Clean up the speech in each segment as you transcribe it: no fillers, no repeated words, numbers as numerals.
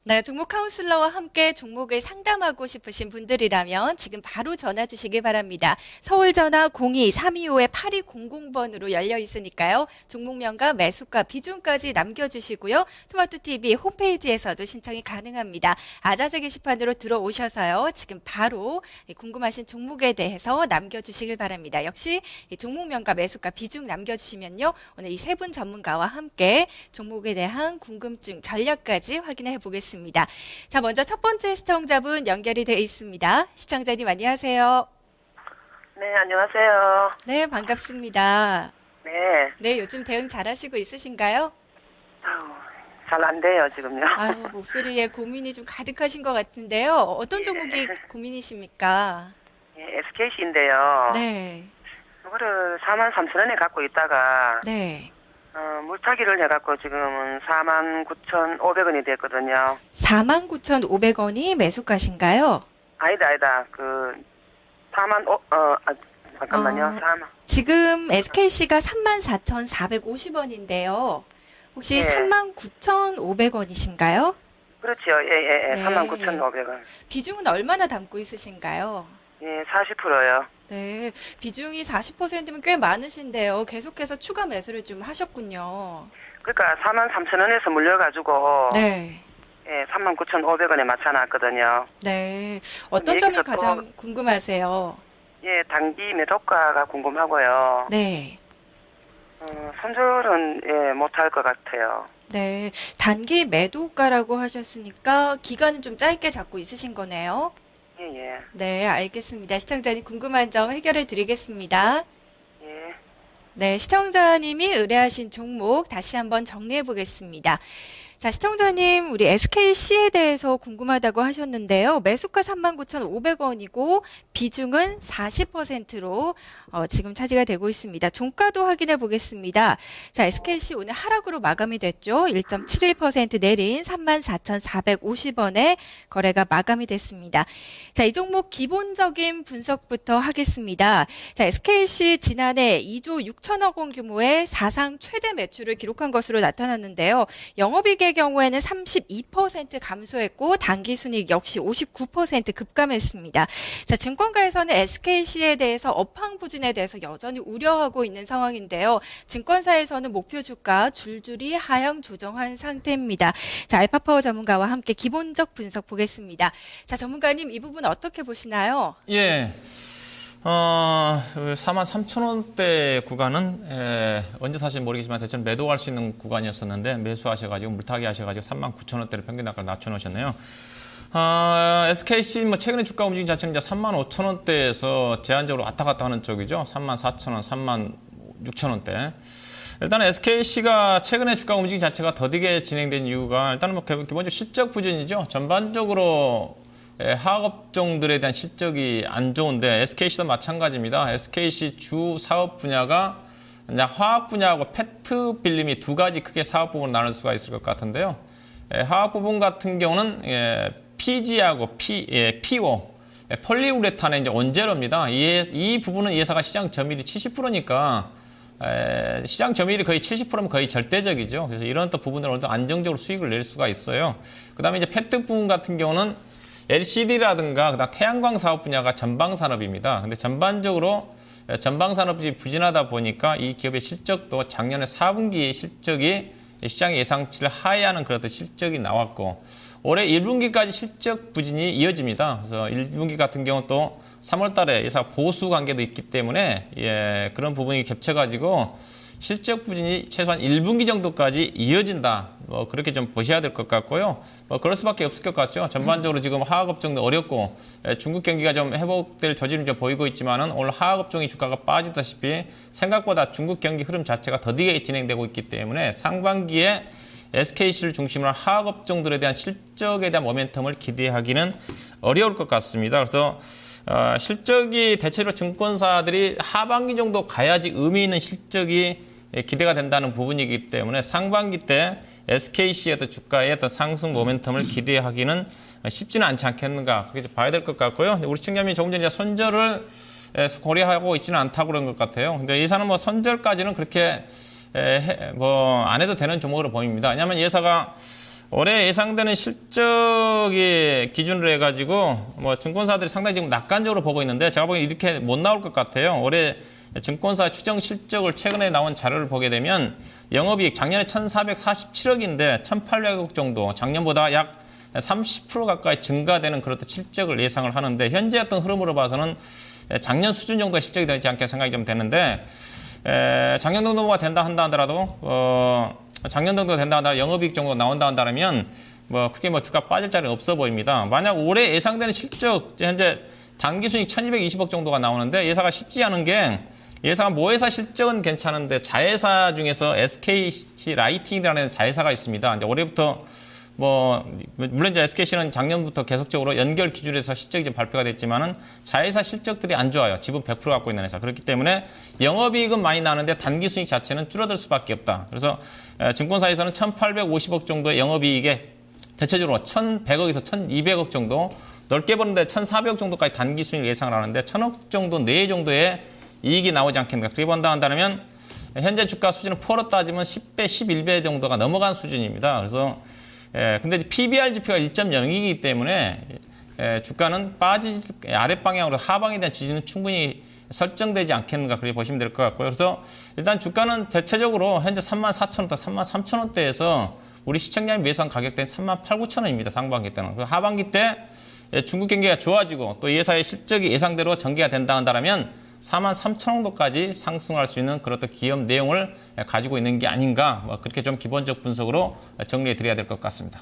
네, 종목 카운슬러와 함께 종목을 상담하고 싶으신 분들이라면 지금 바로 전화 주시기 바랍니다. 서울 전화 02-325-8200번으로 열려 있으니까요. 종목명과 매수가 비중까지 남겨주시고요. 스마트 TV 홈페이지에서도 신청이 가능합니다. 아자제 게시판으로 들어오셔서요. 지금 바로 궁금하신 종목에 대해서 남겨주시길 바랍니다. 역시 종목명과 매수가 비중 남겨주시면요. 오늘 이 세 분 전문가와 함께 종목에 대한 궁금증 전략까지 확인해 보겠습니다. 자, 먼저 첫 번째 시청자분 연결이 되어 있습니다. 시청자님 안녕하세요. 네, 안녕하세요. 네, 반갑습니다. 네. 네, 요즘 대응 잘하시고 있으신가요? 잘 안 돼요, 지금요. 아유, 목소리에 고민이 좀 가득하신 것 같은데요. 어떤 종목이 고민이십니까? 예, SKC인데요. 네, 이거를 43,000원에 갖고 있다가, 네. 물타기를 해갖고 지금은 49,500원이 됐거든요. 49,500원이 매수가신가요? 아니다. 잠깐만요. 어, 지금 SKC가 34,450원인데요. 혹시 예. 39,500원이신가요? 그렇죠. 예. 네. 39,500원. 비중은 얼마나 담고 있으신가요? 예, 40%요. 네, 비중이 40%면 꽤 많으신데요. 계속해서 추가 매수를 좀 하셨군요. 그러니까 43,000원에서 물려가지고, 네, 예, 39,500원에 맞춰놨거든요. 네. 어떤 점이 여기서 가장 궁금하세요? 예, 단기 매도가가 궁금하고요. 네, 손절은, 예, 못할 것 같아요. 네. 단기 매도가라고 하셨으니까 기간은 좀 짧게 잡고 있으신 거네요. 예. 네, 알겠습니다. 시청자님 궁금한 점 해결해 드리겠습니다. 예. 네, 시청자님이 의뢰하신 종목 다시 한번 정리해 보겠습니다. 자, 시청자님, 우리 SKC에 대해서 궁금하다고 하셨는데요. 매수가 39,500원이고 비중은 40%로 지금 차지가 되고 있습니다. 종가도 확인해 보겠습니다. 자, SKC 오늘 하락으로 마감이 됐죠. 1.71% 내린 34,450원에 거래가 마감이 됐습니다. 자, 이 종목 기본적인 분석부터 하겠습니다. 자, SKC 지난해 2조 6천억 원 규모의 사상 최대 매출을 기록한 것으로 나타났는데요. 영업이익의 경우에는 32% 감소했고 당기순이익 역시 59% 급감했습니다. 자, 증권가에서는 SKC에 대해서 업황 부진에 대해서 여전히 우려하고 있는 상황인데요. 증권사에서는 목표 주가 줄줄이 하향 조정한 상태입니다. 자, 알파파워 전문가와 함께 기본적 분석 보겠습니다. 자, 전문가님 이 부분 어떻게 보시나요? 예. 43,000원대 구간은 언제 사실 모르겠지만 대체로 매도할 수 있는 구간이었었는데 매수하셔가지고 물타기 하셔가지고 39,000원대를 평균 단가를 낮춰놓으셨네요. SKC 최근에 주가 움직임 자체는 이제 35,000원대에서 제한적으로 왔다 갔다 하는 쪽이죠. 34,000원, 36,000원대. 일단 SKC가 최근에 주가 움직임 자체가 더디게 진행된 이유가 일단은 기본적으로 실적 부진이죠. 전반적으로 하학업종들에 대한 실적이 안 좋은데 SKC도 마찬가지입니다. SKC 주 사업 분야가 이제 화학 분야하고 페트 필름이 두 가지 크게 사업 부분으로 나눌 수가 있을 것 같은데요. 화학 부분 같은 경우는 PG하고 PO, 폴리우레탄의 이제 원재료입니다. 이 부분은 이 회사가 시장 점유율이 70%니까 시장 점유율이 거의 70%면 거의 절대적이죠. 그래서 이런 또 부분을 어느 정도 안정적으로 수익을 낼 수가 있어요. 그다음에 이제 페트 부분 같은 경우는 LCD라든가 그다음 태양광 사업 분야가 전방 산업입니다. 근데 전반적으로 전방 산업이 부진하다 보니까 이 기업의 실적도 작년에 4분기 실적이 시장의 예상치를 하회하는 그런 실적이 나왔고 올해 1분기까지 실적 부진이 이어집니다. 그래서 1분기 같은 경우 또 3월 달에 예사 보수 관계도 있기 때문에 그런 부분이 겹쳐가지고 실적 부진이 최소한 1분기 정도까지 이어진다. 그렇게 좀 보셔야 될 것 같고요. 그럴 수밖에 없을 것 같죠. 전반적으로 지금 화학업종도 어렵고 중국 경기가 좀 회복될 조짐을 좀 보이고 있지만은 오늘 화학업종이 주가가 빠지다시피 생각보다 중국 경기 흐름 자체가 더디게 진행되고 있기 때문에 상반기에 SKC를 중심으로 한 화학업종들에 대한 실적에 대한 모멘텀을 기대하기는 어려울 것 같습니다. 그래서 실적이 대체로 증권사들이 하반기 정도 가야지 의미 있는 실적이 기대가 된다는 부분이기 때문에 상반기 때 SKC의 어떤 주가의 어떤 상승 모멘텀을 기대하기는 쉽지는 않지 않겠는가 그렇게 봐야 될 것 같고요. 우리 시청자님이 조금 전에 손절을 고려하고 있지는 않다고 그런 것 같아요. 근데 이 사는 선절까지는 그렇게 안 해도 되는 종목으로 보입니다. 왜냐하면 이 회사가 올해 예상되는 실적이 기준으로 해가지고 뭐 증권사들이 상당히 지금 낙관적으로 보고 있는데 제가 보기엔 이렇게 못 나올 것 같아요. 올해 증권사 추정 실적을 최근에 나온 자료를 보게 되면 영업이익 작년에 1,447억인데 1,800억 정도, 작년보다 약 30% 가까이 증가되는 그런 실적을 예상을 하는데 현재 어떤 흐름으로 봐서는 작년 수준 정도의 실적이 되지 않게 생각이 좀 되는데 작년 정도가 된다 한다 하더라도 작년 정도 된다 하더라도 영업이익 정도 나온다 한다면 뭐 크게 뭐 주가 빠질 자리는 없어 보입니다. 만약 올해 예상되는 실적 현재 당기순이익 1,220억 정도가 나오는데 예사가 쉽지 않은 게 예사가 모회사 실적은 괜찮은데 자회사 중에서 SKC 라이팅이라는 자회사가 있습니다. 이제 올해부터 뭐 물론 이제 SKC는 작년부터 계속적으로 연결 기준에서 실적이 좀 발표가 됐지만은 자회사 실적들이 안 좋아요. 지분 100% 갖고 있는 회사. 그렇기 때문에 영업이익은 많이 나는데 단기순이익 자체는 줄어들 수밖에 없다. 그래서 증권사에서는 1,850억 정도의 영업이익에 대체적으로 1,100억에서 1,200억 정도 넓게 보는데 1,400억 정도까지 단기순이익 예상을 하는데 1,000억 정도 내외 정도의 이익이 나오지 않겠는가. 그렇게 본다 한다면 현재 주가 수준은 포로 따지면 10배, 11배 정도가 넘어간 수준입니다. 그래서 근데 PBR 지표가 1.0이기 때문에 주가는 아랫방향으로 하방에 대한 지지는 충분히 설정되지 않겠는가 그렇게 보시면 될 것 같고요. 그래서 일단 주가는 대체적으로 현재 34,000원대, 33,000원대에서 우리 시청자님 매수한 가격대는 38,900원입니다. 상반기 때는. 하반기 때 중국 경기가 좋아지고 또 예사의 실적이 예상대로 전개가 된다 한다면 43,000원 정도까지 상승할 수 있는 그런 기업 내용을 가지고 있는 게 아닌가 뭐 그렇게 좀 기본적 분석으로 정리해 드려야 될 것 같습니다.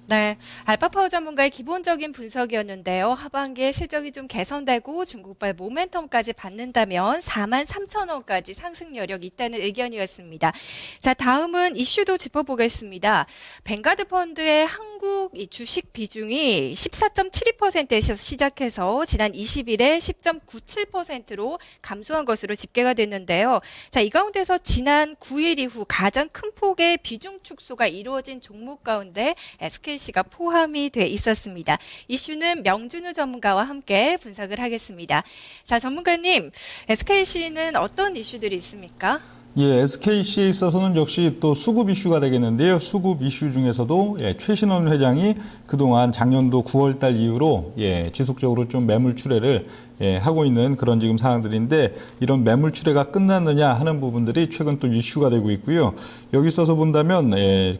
네, 알파파워 전문가의 기본적인 분석이었는데요. 하반기에 실적이 좀 개선되고 중국발 모멘텀까지 받는다면 43,000원까지 상승 여력이 있다는 의견이었습니다. 자, 다음은 이슈도 짚어보겠습니다. 뱅가드 펀드의 한국 이 주식 비중이 14.72%에서 시작해서 지난 20일에 10.97%로 감소한 것으로 집계가 됐는데요. 자, 이 가운데서 지난 9일 이후 가장 큰 폭의 비중 축소가 이루어진 종목 가운데 SKC가 포함이 돼 있었습니다. 이슈는 명준우 전문가와 함께 분석을 하겠습니다. 자, 전문가님, SKC는 어떤 이슈들이 있습니까? 예, SKC에 있어서는 역시 또 수급 이슈가 되겠는데요. 수급 이슈 중에서도 최신원 회장이 그동안 작년도 9월 달 이후로 지속적으로 좀 매물 출회를 하고 있는 그런 지금 상황들인데 이런 매물 출회가 끝났느냐 하는 부분들이 최근 또 이슈가 되고 있고요. 여기 있어서 본다면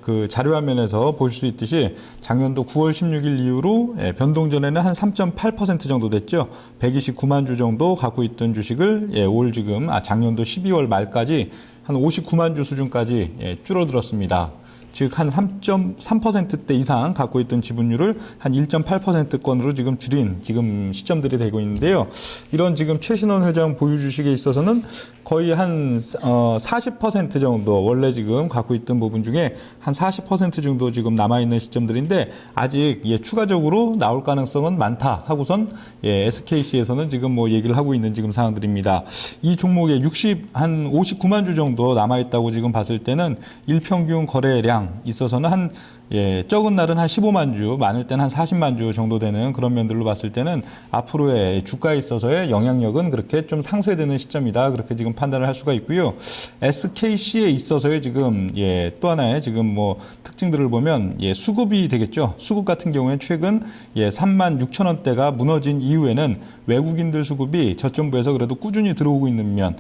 그 자료화면에서 볼 수 있듯이 작년도 9월 16일 이후로 변동 전에는 한 3.8% 정도 됐죠. 129만 주 정도 갖고 있던 주식을 올 지금 작년도 12월 말까지 한 59만 주 수준까지 줄어들었습니다. 즉 한 3.3%대 이상 갖고 있던 지분율을 한 1.8%권으로 지금 줄인 지금 시점들이 되고 있는데요. 이런 지금 최신원 회장 보유 주식에 있어서는 거의 한 40% 정도 원래 지금 갖고 있던 부분 중에 한 40% 정도 지금 남아있는 시점들인데 아직 추가적으로 나올 가능성은 많다 하고선 SKC에서는 지금 뭐 얘기를 하고 있는 지금 상황들입니다. 이 종목에 한 59만 주 정도 남아있다고 지금 봤을 때는 일평균 거래량 있어서는 한 적은 날은 한 15만 주, 많을 때는 한 40만 주 정도 되는 그런 면들로 봤을 때는 앞으로의 주가에 있어서의 영향력은 그렇게 좀 상쇄되는 시점이다. 그렇게 지금 판단을 할 수가 있고요. SKC에 있어서의 지금 또 하나의 지금 뭐 특징들을 보면 수급이 되겠죠. 수급 같은 경우에 최근 3만 6천 원대가 무너진 이후에는 외국인들 수급이 저점부에서 그래도 꾸준히 들어오고 있는 면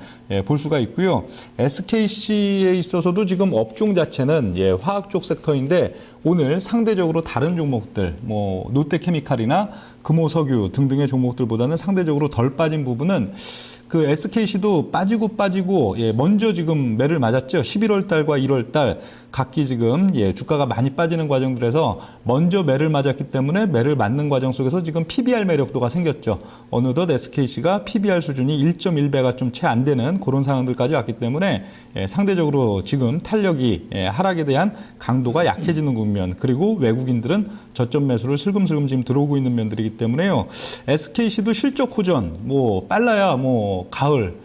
볼 수가 있고요. SKC에 있어서도 지금 업종 자체는 화학 쪽 섹터인데 오늘 상대적으로 다른 종목들, 뭐 롯데케미칼이나 금호석유 등등의 종목들보다는 상대적으로 덜 빠진 부분은 그 SKC도 빠지고 먼저 지금 매를 맞았죠. 11월 달과 1월 달 각기 지금 주가가 많이 빠지는 과정들에서 먼저 매를 맞았기 때문에 매를 맞는 과정 속에서 지금 PBR 매력도가 생겼죠. 어느덧 SKC가 PBR 수준이 1.1배가 좀 채 안 되는 그런 상황들까지 왔기 때문에 상대적으로 지금 탄력이 하락에 대한 강도가 약해지는 국면 그리고 외국인들은 저점 매수를 슬금슬금 지금 들어오고 있는 면들이기 때문에요. SKC도 실적 호전 뭐 빨라야 뭐 가을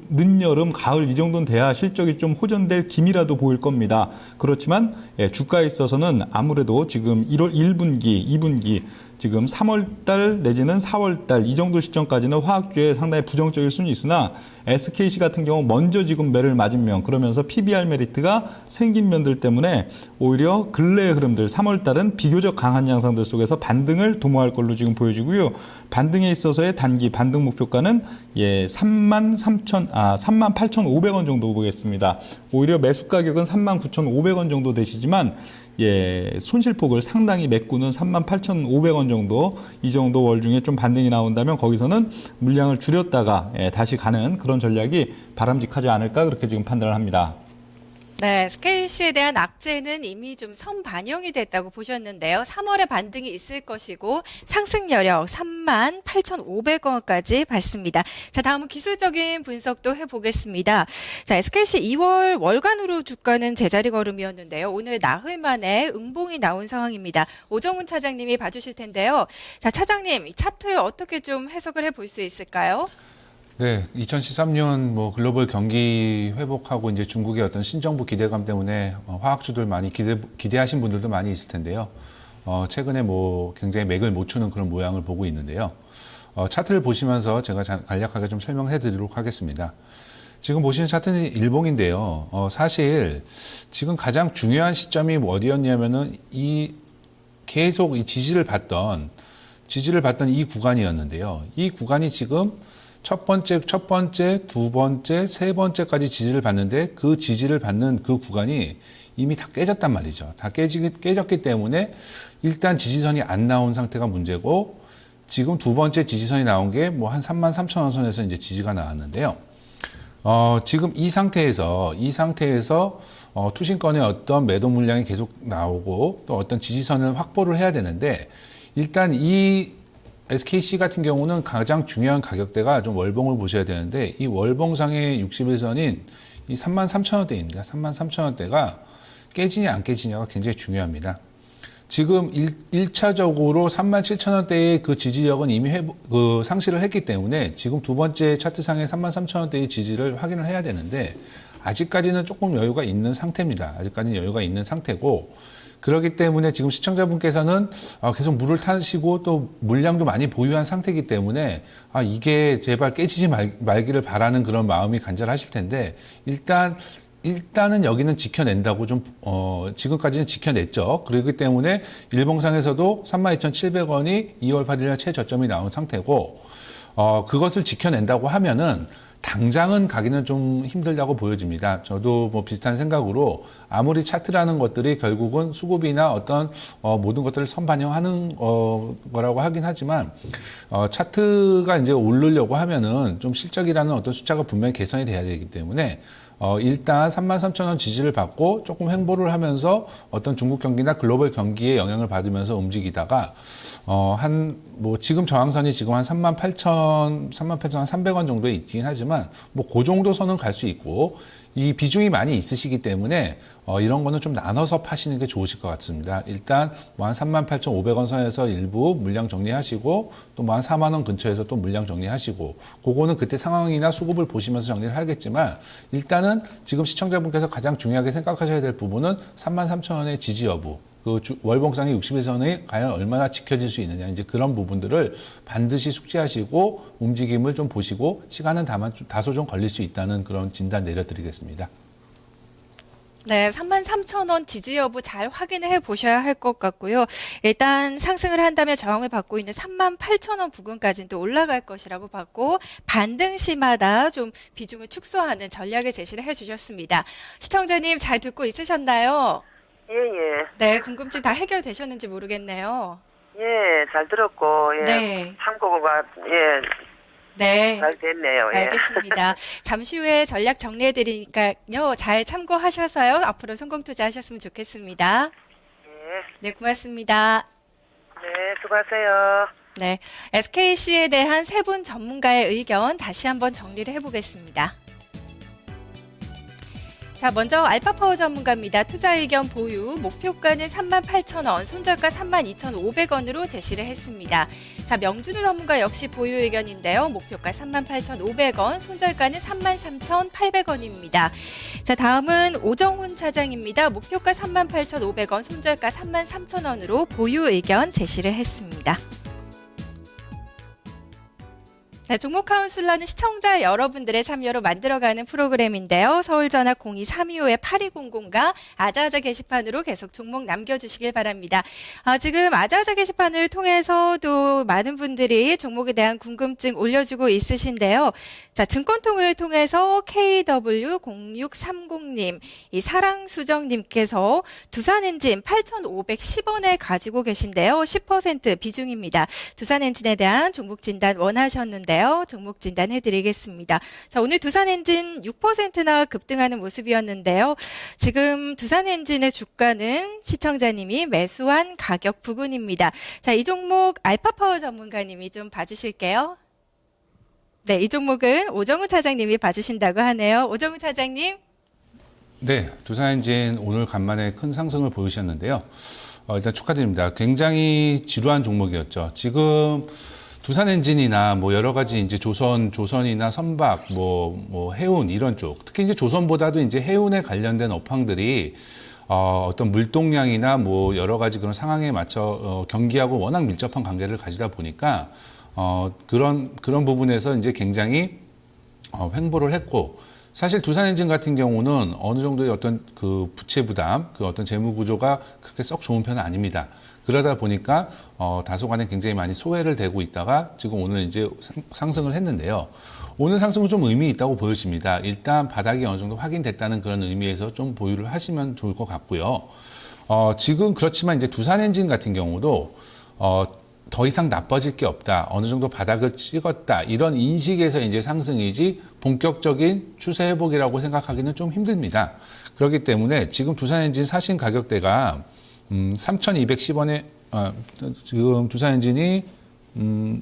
늦여름, 가을 이 정도는 돼야 실적이 좀 호전될 기미라도 보일 겁니다. 그렇지만 주가에 있어서는 아무래도 지금 1월 1분기, 2분기 지금 3월달 내지는 4월달 이 정도 시점까지는 화학주에 상당히 부정적일 수는 있으나 SKC 같은 경우 먼저 지금 매를 맞은 면 그러면서 PBR 메리트가 생긴 면들 때문에 오히려 근래의 흐름들 3월달은 비교적 강한 양상들 속에서 반등을 도모할 걸로 지금 보여지고요. 반등에 있어서의 단기 반등 목표가는 38,500원 정도 보겠습니다. 오히려 매수 가격은 39,500원 정도 되시지만 손실폭을 상당히 메꾸는 38,500원 정도 이 정도 월 중에 좀 반등이 나온다면 거기서는 물량을 줄였다가 다시 가는 그런 전략이 바람직하지 않을까 그렇게 지금 판단을 합니다. 네, SKC에 대한 악재는 이미 좀 선반영이 됐다고 보셨는데요. 3월에 반등이 있을 것이고 상승 여력 38,500원까지 봤습니다. 자, 다음은 기술적인 분석도 해보겠습니다. 자, SKC 2월 월간으로 주가는 제자리 걸음이었는데요. 오늘 나흘 만에 음봉이 나온 상황입니다. 오정훈 차장님이 봐주실 텐데요. 자, 차장님, 이 차트 어떻게 좀 해석을 해볼 수 있을까요? 네, 2013년 뭐 글로벌 경기 회복하고 이제 중국의 어떤 신정부 기대감 때문에 화학주들 많이 기대하신 분들도 많이 있을 텐데요. 최근에 뭐 굉장히 맥을 못 추는 그런 모양을 보고 있는데요. 차트를 보시면서 제가 간략하게 좀 설명해 드리도록 하겠습니다. 지금 보시는 차트는 일봉인데요. 사실 지금 가장 중요한 시점이 어디였냐면은 계속 이 지지를 받던 이 구간이었는데요. 이 구간이 지금 첫 번째, 두 번째, 세 번째까지 지지를 받는데 그 지지를 받는 그 구간이 이미 다 깨졌단 말이죠. 다 깨졌기 때문에 일단 지지선이 안 나온 상태가 문제고 지금 두 번째 지지선이 나온 게 뭐 한 33,000원 선에서 이제 지지가 나왔는데요. 지금 이 상태에서 투신권의 어떤 매도 물량이 계속 나오고 또 어떤 지지선을 확보를 해야 되는데 일단 이 SKC 같은 경우는 가장 중요한 가격대가 좀 월봉을 보셔야 되는데 이 월봉상의 60일선인 이 33,000원대입니다. 33,000원대가 깨지냐 안 깨지냐가 굉장히 중요합니다. 지금 1차적으로 37,000원대의 그 지지력은 이미 상실을 했기 때문에 지금 두 번째 차트상의 33,000원대의 지지를 확인을 해야 되는데 아직까지는 조금 여유가 있는 상태입니다. 아직까지는 여유가 있는 상태고 그렇기 때문에 지금 시청자분께서는 계속 물을 타시고 또 물량도 많이 보유한 상태이기 때문에 이게 제발 깨지지 말기를 바라는 그런 마음이 간절하실 텐데 일단은 여기는 지켜낸다고 지금까지는 지켜냈죠. 그렇기 때문에 일봉상에서도 32,700원이 2월 8일날 최저점이 나온 상태고 그것을 지켜낸다고 하면은 당장은 가기는 좀 힘들다고 보여집니다. 저도 뭐 비슷한 생각으로 아무리 차트라는 것들이 결국은 수급이나 어떤 모든 것들을 선반영하는 거라고 하긴 하지만 차트가 이제 오르려고 하면은 좀 실적이라는 어떤 숫자가 분명히 개선이 돼야 되기 때문에 일단 33,000원 지지를 받고 조금 횡보를 하면서 어떤 중국 경기나 글로벌 경기에 영향을 받으면서 움직이다가 지금 저항선이 지금 한 38,300원 정도에 있긴 하지만 그 정도 선은 갈 수 있고 이 비중이 많이 있으시기 때문에 이런 거는 좀 나눠서 파시는 게 좋으실 것 같습니다. 일단 뭐 한 38,500원 선에서 일부 물량 정리하시고 또 뭐 한 4만 원 근처에서 또 물량 정리하시고 그거는 그때 상황이나 수급을 보시면서 정리를 하겠지만 일단은 지금 시청자분께서 가장 중요하게 생각하셔야 될 부분은 33,000원의 지지 여부 월봉상의 60일선이 과연 얼마나 지켜질 수 있느냐 이제 그런 부분들을 반드시 숙지하시고 움직임을 좀 보시고 시간은 다소 좀 걸릴 수 있다는 그런 진단 내려드리겠습니다. 네, 33,000원 지지 여부 잘 확인해 보셔야 할 것 같고요. 일단 상승을 한다면 저항을 받고 있는 38,000원 부근까지는 또 올라갈 것이라고 봤고 반등 시마다 좀 비중을 축소하는 전략을 제시를 해주셨습니다. 시청자님 잘 듣고 있으셨나요? 예. 네, 궁금증 다 해결되셨는지 모르겠네요. 예, 잘 들었고, 예. 네. 참고가, 네. 잘 됐네요. 예. 알겠습니다. 잠시 후에 전략 정리해드리니까요. 잘 참고하셔서요. 앞으로 성공 투자하셨으면 좋겠습니다. 예. 네, 고맙습니다. 네, 수고하세요. 네, SKC에 대한 세 분 전문가의 의견 다시 한번 정리를 해보겠습니다. 자, 먼저 알파파워 전문가입니다. 투자 의견 보유, 목표가는 38,000원, 손절가 32,500원으로 제시를 했습니다. 자, 명준우 전문가 역시 보유 의견인데요. 목표가 38,500원, 손절가는 33,800원입니다. 자, 다음은 오정훈 차장입니다. 목표가 38,500원, 손절가 33,000원으로 보유 의견 제시를 했습니다. 네, 종목 카운슬러는 시청자 여러분들의 참여로 만들어가는 프로그램인데요. 서울전화 02325-8200과 아자아자 게시판으로 계속 종목 남겨주시길 바랍니다. 지금 아자아자 게시판을 통해서도 많은 분들이 종목에 대한 궁금증 올려주고 있으신데요. 자, 증권통을 통해서 KW0630님, 이 사랑수정님께서 두산엔진 8,510원에 가지고 계신데요. 10% 비중입니다. 두산엔진에 대한 종목 진단 원하셨는데요. 종목 진단 해드리겠습니다. 자, 오늘 두산엔진 6%나 급등하는 모습이었는데요. 지금 두산엔진의 주가는 시청자님이 매수한 가격 부근입니다. 자, 이 종목 알파파워 전문가님이 좀 봐주실게요. 네, 이 종목은 오정훈 차장님이 봐주신다고 하네요. 오정훈 차장님. 네, 두산엔진 오늘 간만에 큰 상승을 보이셨는데요. 일단 축하드립니다. 굉장히 지루한 종목이었죠. 지금 두산엔진이나 뭐 여러 가지 이제 조선이나 선박, 뭐 해운 이런 쪽, 특히 이제 조선보다도 이제 해운에 관련된 업황들이 어떤 물동량이나 뭐 여러 가지 그런 상황에 맞춰 경기하고 워낙 밀접한 관계를 가지다 보니까 그런 부분에서 이제 굉장히 횡보를 했고, 사실 두산엔진 같은 경우는 어느 정도의 어떤 그 부채 부담, 그 어떤 재무 구조가 그렇게 썩 좋은 편은 아닙니다. 그러다 보니까 다소간에 굉장히 많이 소외를 되고 있다가 지금 오늘 이제 상승을 했는데요. 오늘 상승은 좀 의미 있다고 보여집니다. 일단 바닥이 어느 정도 확인됐다는 그런 의미에서 좀 보유를 하시면 좋을 것 같고요. 지금 그렇지만 이제 두산엔진 같은 경우도 더 이상 나빠질 게 없다. 어느 정도 바닥을 찍었다. 이런 인식에서 이제 상승이지 본격적인 추세 회복이라고 생각하기는 좀 힘듭니다. 그렇기 때문에 지금 두산엔진 사신 가격대가 3,210원에 지금 두산엔진이 10%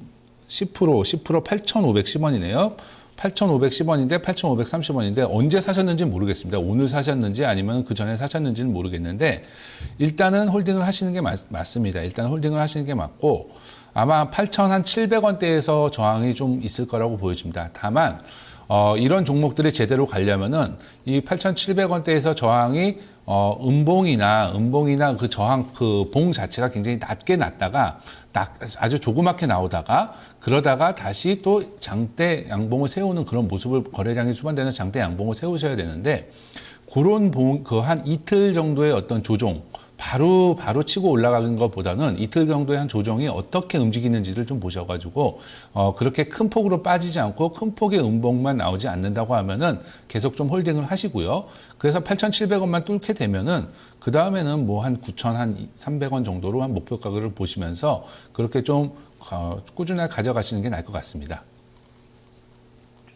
8,510원이네요. 8,510원인데 8,530원인데 언제 사셨는지는 모르겠습니다. 오늘 사셨는지 아니면 그 전에 사셨는지는 모르겠는데 일단은 홀딩을 하시는 게 맞습니다. 일단 홀딩을 하시는 게 맞고 아마 8,700원대에서 저항이 좀 있을 거라고 보여집니다. 다만 이런 종목들이 제대로 가려면은 이 8,700원대에서 저항이 음봉이나 그 저항 그 봉 자체가 굉장히 낮게 났다가 아주 조그맣게 나오다가 그러다가 다시 또 장대 양봉을 세우는 그런 모습을, 거래량이 수반되는 장대 양봉을 세우셔야 되는데 그런 한 이틀 정도의 어떤 조정, 바로 치고 올라가는 것보다는 이틀 정도의 한 조정이 어떻게 움직이는지를 좀 보셔가지고 그렇게 큰 폭으로 빠지지 않고 큰 폭의 음봉만 나오지 않는다고 하면은 계속 좀 홀딩을 하시고요. 그래서 8,700원만 뚫게 되면은 그 다음에는 뭐 한 9,300원 정도로 한 목표 가격을 보시면서 그렇게 좀 꾸준하게 가져가시는 게 나을 것 같습니다.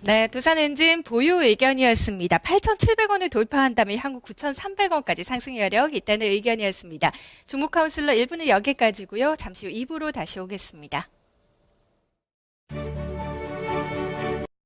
네, 두산엔진 보유 의견이었습니다. 8,700원을 돌파한다면 향후 9,300원까지 상승 여력 있다는 의견이었습니다. 종목 카운슬러 1부는 여기까지고요. 잠시 후 2부로 다시 오겠습니다.